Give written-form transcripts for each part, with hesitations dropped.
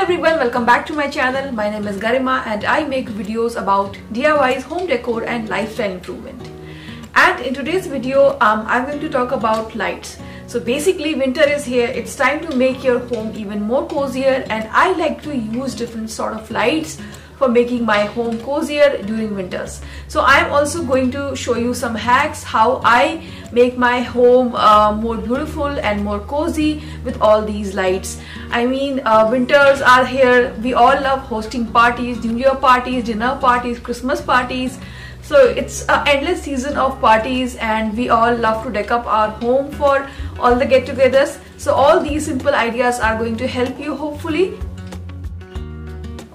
everyone, welcome back to my channel. My name is Garima and I make videos about DIYs, home decor and lifestyle improvement. And in today's video, I'm going to talk about lights. So basically winter is here, it's time to make your home even more cozier, and I like to use different sort of lights for making my home cozier during winters. So I'm also going to show you some hacks how I make my home more beautiful and more cozy with all these lights. I mean, winters are here. We all love hosting parties, New Year parties, dinner parties, Christmas parties. So it's an endless season of parties and we all love to deck up our home for all the get-togethers. So all these simple ideas are going to help you hopefully.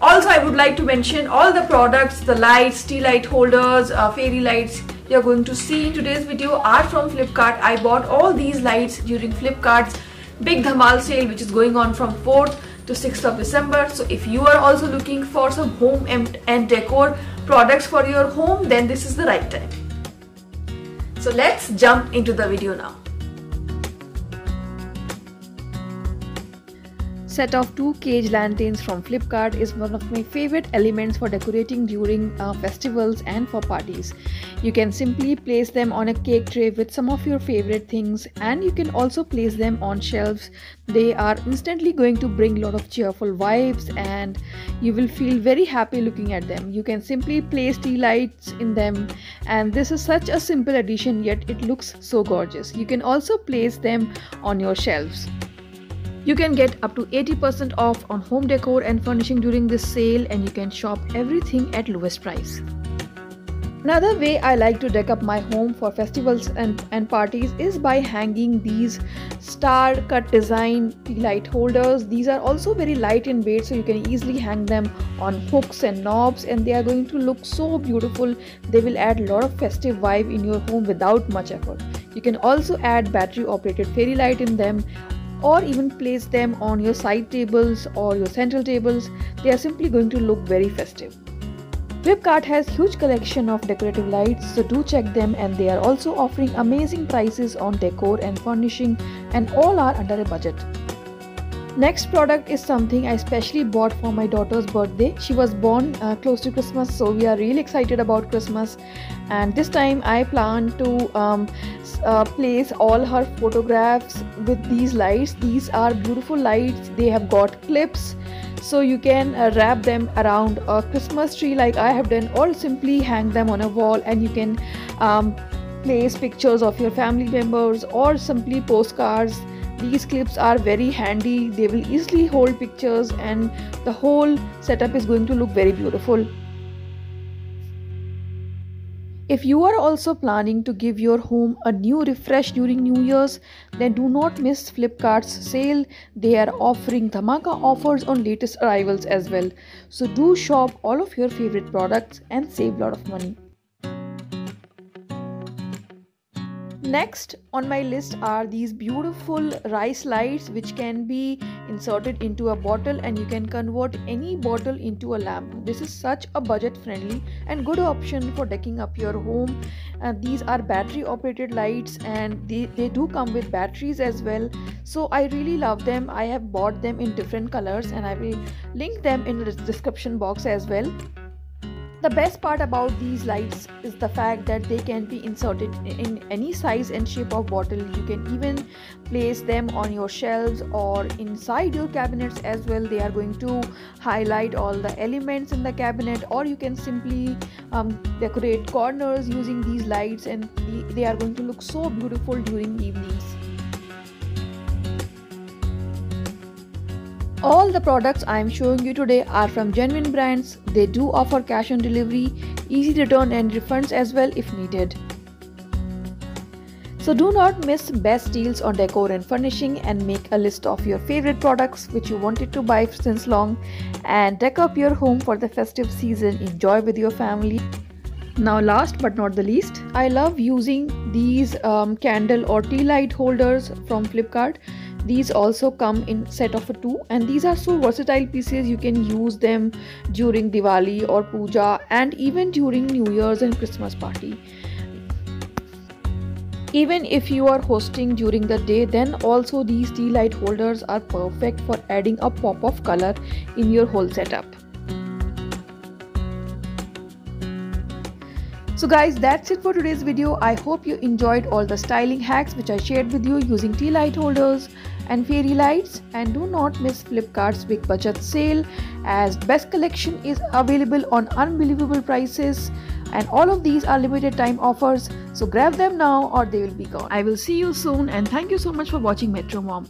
Also, I would like to mention all the products, the lights, tea light holders, fairy lights you're going to see in today's video are from Flipkart. I bought all these lights during Flipkart's big Dhamal sale, which is going on from 4th to 6th of December. So if you are also looking for some home and decor products for your home, then this is the right time. So let's jump into the video now. Set of 2 cage lanterns from Flipkart is one of my favorite elements for decorating during festivals and for parties. You can simply place them on a cake tray with some of your favorite things, and you can also place them on shelves. They are instantly going to bring a lot of cheerful vibes and you will feel very happy looking at them. You can simply place tea lights in them, and this is such a simple addition, yet it looks so gorgeous. You can also place them on your shelves. You can get up to 80% off on home decor and furnishing during this sale, and you can shop everything at lowest price. Another way I like to deck up my home for festivals and parties is by hanging these star cut design tea light holders. These are also very light in weight, so you can easily hang them on hooks and knobs, and they are going to look so beautiful. They will add a lot of festive vibe in your home without much effort. You can also add battery operated fairy light in them, or even place them on your side tables or your central tables. They are simply going to look very festive. Flipkart has huge collection of decorative lights, so do check them, and they are also offering amazing prices on decor and furnishing, and all are under a budget. Next product is something I specially bought for my daughter's birthday. She was born close to Christmas, so we are really excited about Christmas, and this time I plan to place all her photographs with these lights. These are beautiful lights. They have got clips, so you can wrap them around a Christmas tree like I have done, or simply hang them on a wall, and you can place pictures of your family members or simply postcards. These clips are very handy. They will easily hold pictures, and the whole setup is going to look very beautiful. If you are also planning to give your home a new refresh during New Year's, then do not miss Flipkart's sale. They are offering Dhamaka offers on latest arrivals as well. So do shop all of your favorite products and save a lot of money. Next on my list are these beautiful rice lights, which can be inserted into a bottle, and you can convert any bottle into a lamp. This is such a budget friendly and good option for decking up your home. These are battery operated lights, and they do come with batteries as well. So I really love them. I have bought them in different colors, and I will link them in the description box as well. The best part about these lights is the fact that they can be inserted in any size and shape of bottle. You can even place them on your shelves or inside your cabinets as well. They are going to highlight all the elements in the cabinet, or you can simply decorate corners using these lights, and they are going to look so beautiful during evenings. All the products I am showing you today are from genuine brands. They do offer cash on delivery, easy return and refunds as well if needed. So do not miss best deals on decor and furnishing, and make a list of your favorite products which you wanted to buy since long, and deck up your home for the festive season. Enjoy with your family. Now last but not the least, I love using these candle or tea light holders from Flipkart. These also come in set of 2, and these are so versatile pieces. You can use them during Diwali or Puja, and even during New Year's and Christmas party. Even if you are hosting during the day, then also these tea light holders are perfect for adding a pop of color in your whole setup. So guys, that's it for today's video. I hope you enjoyed all the styling hacks which I shared with you using tea light holders and fairy lights. And do not miss Flipkart's big budget sale, as best collection is available on unbelievable prices, and all of these are limited time offers, so grab them now or they will be gone. I will see you soon, and thank you so much for watching Metro Mom.